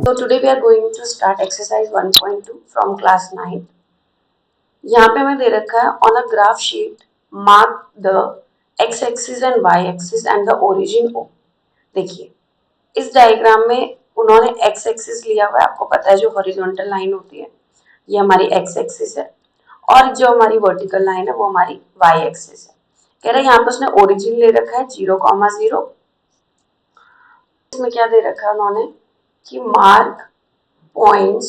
So today we are going to start exercise 1.2 from class 9. यहाँ पे हमें दे रखा है on a graph sheet mark the x axis and y axis and the origin O. देखिए इस diagram में उन्होंने x axis लिया हुआ है, आपको पता है जो हॉरिजॉन्टल लाइन होती है ये हमारी x axis है और जो हमारी वर्टिकल लाइन है वो हमारी y axis है। कह रहा है यहाँ पे उसने ओरिजिन ले रखा है 0,0। इसमें क्या दे रखा है उन्होंने कि mark points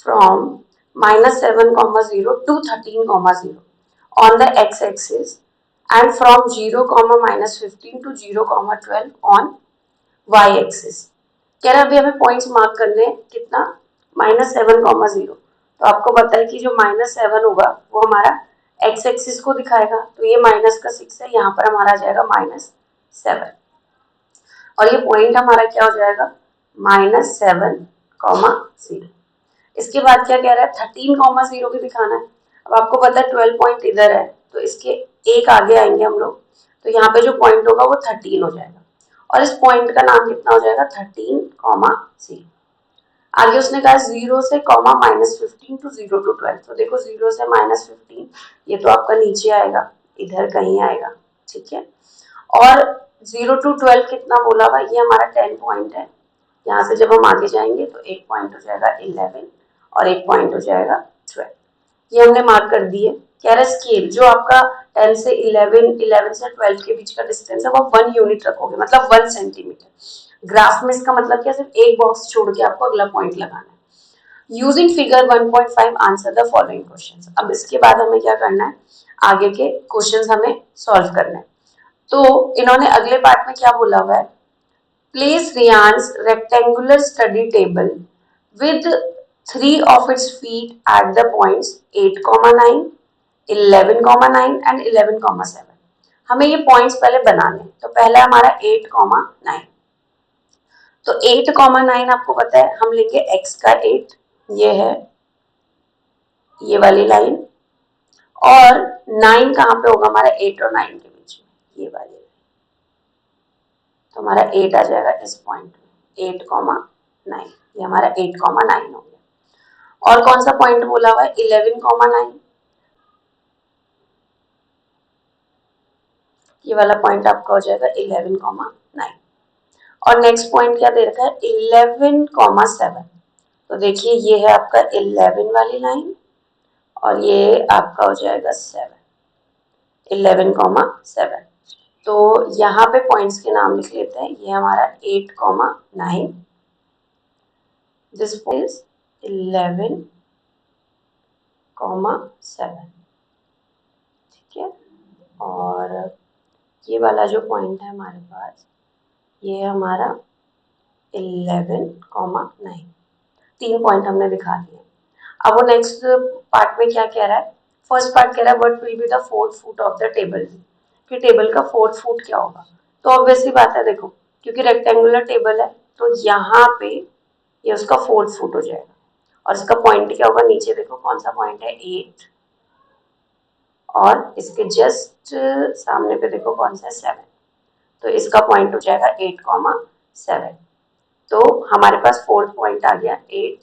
from -7,0 to 13,0 on the x-axis and from 0,-15 to 0,12 on y-axis। कह रहा है अभी हमें पॉइंट्स मार्क करने हैं कितना -7,0। तो आपको पता है कि जो -7 होगा वो हमारा x एक्सिस को दिखाएगा, तो ये -6 है, यहाँ पर हमारा आ जाएगा -7 और ये पॉइंट हमारा क्या हो जाएगा -7,0। इसके बाद क्या कह रहा है 13,0 भी दिखाना है। अब आपको पता है 12 पॉइंट इधर है तो इसके एक आगे आएंगे हम लोग, तो यहाँ पे जो पॉइंट होगा वो 13 हो जाएगा और इस पॉइंट का नाम कितना हो जाएगा 13,0। आगे उसने कहा 0 से -15 टू 0 to 12। तो देखो 0 से -15 ये तो आपका नीचे आएगा, इधर कहीं आएगा, ठीक है। और 0 to 12 कितना बोला हुआ, ये हमारा 10 पॉइंट है। यहाँ से जब हम आगे जाएंगे तो एक पॉइंट हो जाएगा 11 और एक पॉइंट हो जाएगा 12। ये हमने मार्क कर दिए। कह रहा है स्केल जो आपका 10 से 11 से 12 के बीच का डिस्टेंस है वो 1 यूनिट रखोगे, मतलब 1 सेंटीमीटर। ग्राफ में इसका मतलब क्या, सिर्फ एक बॉक्स छोड़ के आपको अगला पॉइंट लगाना है। Using figure 1.5 answer the following questions. अब इसके बाद हमें क्या करना है, आगे के क्वेश्चंस हमें सॉल्व करना है। तो इन्होंने अगले पार्ट में क्या बोला हुआ है, Place Rian's rectangular study table with 3 of its feet at the points 8,9, 11,9 and 11,7। हमें ये पॉइंट्स पहले बनाने हैं। तो पहला हमारा 8,9। तो 8,9 आपको पता है हम लेंगे x का 8, ये है ये वाली लाइन, और 9 कहाँ पे होगा हमारा 8 और 9 के बीच में, ये वाली। तो हमारा 8 आ जाएगा इस पॉइंट में 8,9, ये हमारा 8,9 हो गया। और कौन सा पॉइंट बोला हुआ है 11,9, ये वाला पॉइंट आपका हो जाएगा 11,9। और नेक्स्ट पॉइंट क्या दे रखा है 11,7। तो देखिए ये है आपका 11 वाली लाइन और ये आपका हो जाएगा 7, 11,7। तो यहाँ पे पॉइंट्स के नाम लिख लेते हैं। ये हमारा 8,9, दिस इज 11,7, ठीक है। और ये वाला जो पॉइंट है हमारे पास, ये हमारा 11,9। 3 पॉइंट हमने दिखा दिए। अब वो नेक्स्ट पार्ट में क्या कह रहा है, फर्स्ट पार्ट कह रहा है what will be the fourth foot of the table, कि टेबल का फोर्थ फुट क्या होगा। तो ऑब्वियसली बात है, देखो क्योंकि रेक्टेंगुलर टेबल है तो यहाँ पे ये उसका फोर्थ फुट हो जाएगा और इसका पॉइंट क्या होगा, नीचे देखो कौन सा पॉइंट है 8 और इसके जस्ट सामने पे देखो कौन सा है 7। तो इसका पॉइंट हो जाएगा 8,7। तो हमारे पास फोर्थ पॉइंट आ गया 8,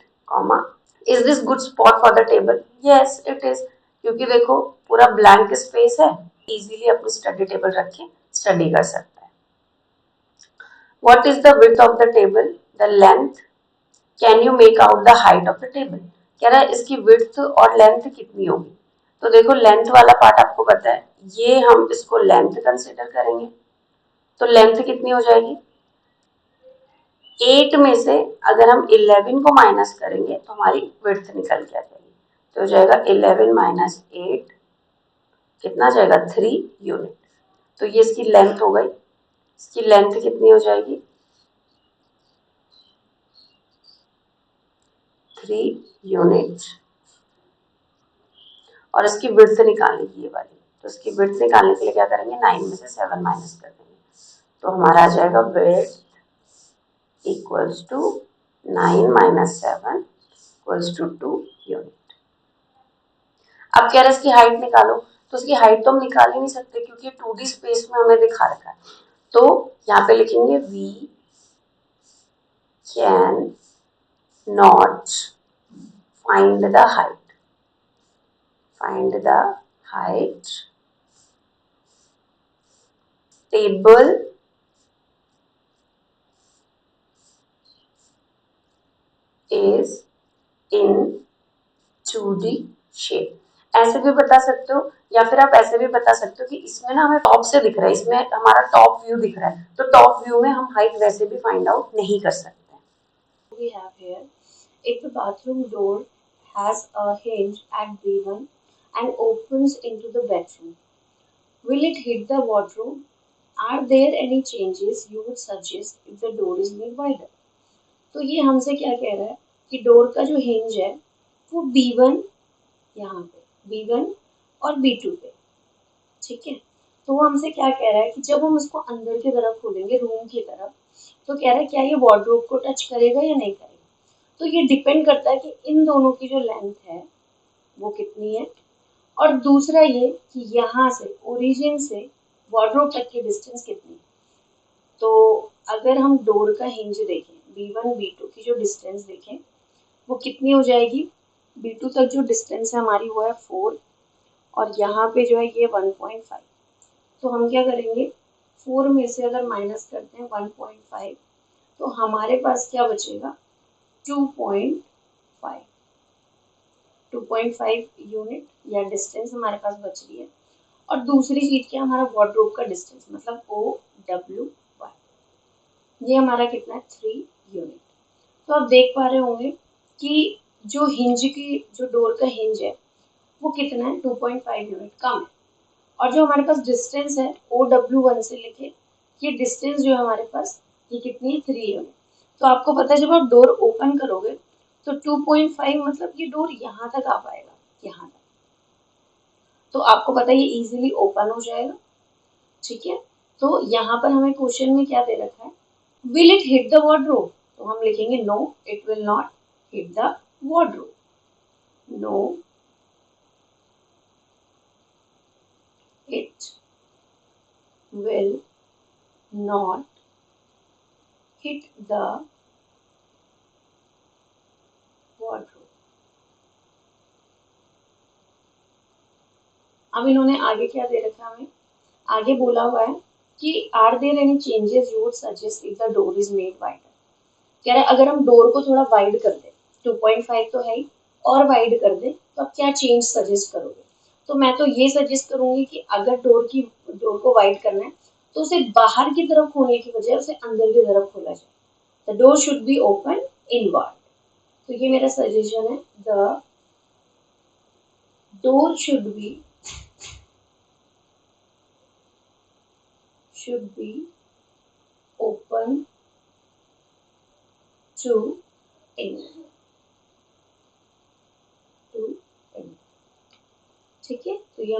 is this good spot for the table, yes it is, क्योंकि देखो पूरा ब्लैंक स्पेस है, इजीली अपनी स्टडी टेबल रख के स्टडी कर सकता है। What is the width of the table, the length, can you make out the height of the table. कह रहा है इसकी विड्थ और लेंथ कितनी होगी। तो देखो लेंथ वाला पार्ट आपको पता है, ये हम इसको लेंथ कंसिडर करेंगे। तो लेंथ कितनी हो जाएगी, 8 में से अगर हम 11 को माइनस करेंगे तो हमारी विड्थ निकल के आ जाएगी। तो हो जाएगा 11 माइनस 8, कितना जाएगा 3 यूनिट। तो ये इसकी लेंथ हो गई। इसकी लेंथ कितनी हो जाएगी 3 यूनिट। और इसकी विड्थ निकालनी ये वाली, तो इसकी विड्थ निकालने के लिए क्या करेंगे 9 में से 7 माइनस कर देंगे। तो हमारा आ जाएगा width equals to 9 minus 7 equals to 2 unit. अब कह रहे हैं इसकी हाइट निकालो। तो इसकी हाइट तो हम निकाल ही नहीं सकते क्योंकि 2D स्पेस में हमें दिखा रखा है। तो यहाँ पे लिखेंगे we can not find the height. Find the height. Table is in 2D shape. ऐसे भी बता सकते हो या फिर आप ऐसे भी बता सकते हो कि इसमें ना हमें टॉप से दिख रहा है, इसमें हमारा टॉप व्यू दिख रहा है, तो टॉप व्यू में हम हाइट वैसे भी फाइंड आउट नहीं कर सकते। We have here, if the bathroom door has a hinge at B1 and opens into the bedroom, will it hit the wardrobe? Are there any changes you would suggest if the door is made wider? तो ये हमसे क्या कह रहा है कि door का जो हिंज है वो B1 यहाँ पे B1 और B2 पे, ठीक है। तो वो हमसे क्या कह रहा है कि जब हम उसको अंदर की तरफ खोलेंगे रूम की तरफ, तो कह रहा है क्या ये वार्डरोब को टच करेगा या नहीं करेगा। तो ये डिपेंड करता है कि इन दोनों की जो लेंथ है वो कितनी है, और दूसरा ये कि यहाँ से ओरिजिन से वार्डरोब तक की डिस्टेंस कितनी है। तो अगर हम डोर का हिंज देखें, B1 B2 की जो डिस्टेंस देखें वो कितनी हो जाएगी। B2 तक जो डिस्टेंस है हमारी वो है 4, और यहाँ पे जो है ये 1.5। तो हम क्या करेंगे, 4 में से अगर माइनस करते हैं 1.5, तो हमारे पास क्या बचेगा 2.5 यूनिट या डिस्टेंस हमारे पास बच रही है। और दूसरी चीज क्या, हमारा वार्डरोब का डिस्टेंस मतलब OWY, ये हमारा कितना है 3 यूनिट। तो आप देख पा रहे होंगे कि जो हिंज की जो डोर का हिंज है वो कितना है 2.5 यूनिट कम है, और जो हमारे पास डिस्टेंस है OW1 से लेके ये डिस्टेंस जो है हमारे पास ये कितनी है 3 यूनिट। तो आपको पता है जब आप डोर ओपन करोगे तो 2.5 मतलब ये डोर यहाँ तक आ पाएगा, यहाँ तक। तो आपको पता है ये इजीली ओपन हो जाएगा, ठीक है। तो यहाँ पर हमें क्वेश्चन में क्या दे रखा है, will it hit the wardrobe, तो हम लिखेंगे no it will not hit the wardrobe, no it will not hit the wardrobe। अब इन्होंने आगे क्या दे रखा है हमें, आगे बोला हुआ है कि are there any changes you would suggest if the door is made wider. कह रहा है अगर हम डोर को थोड़ा वाइड कर दे, 2.5 तो है ही, और वाइड कर दे तो आप क्या चेंज सजेस्ट करोगे। तो मैं तो ये सजेस्ट करूंगी कि अगर डोर को वाइड करना है तो उसे बाहर की तरफ खोलने की बजाय उसे अंदर की तरफ खोला जाए। The door should be open inward. तो ये मेरा सजेशन है, the door should be open to in to in, ठीक है। तो ये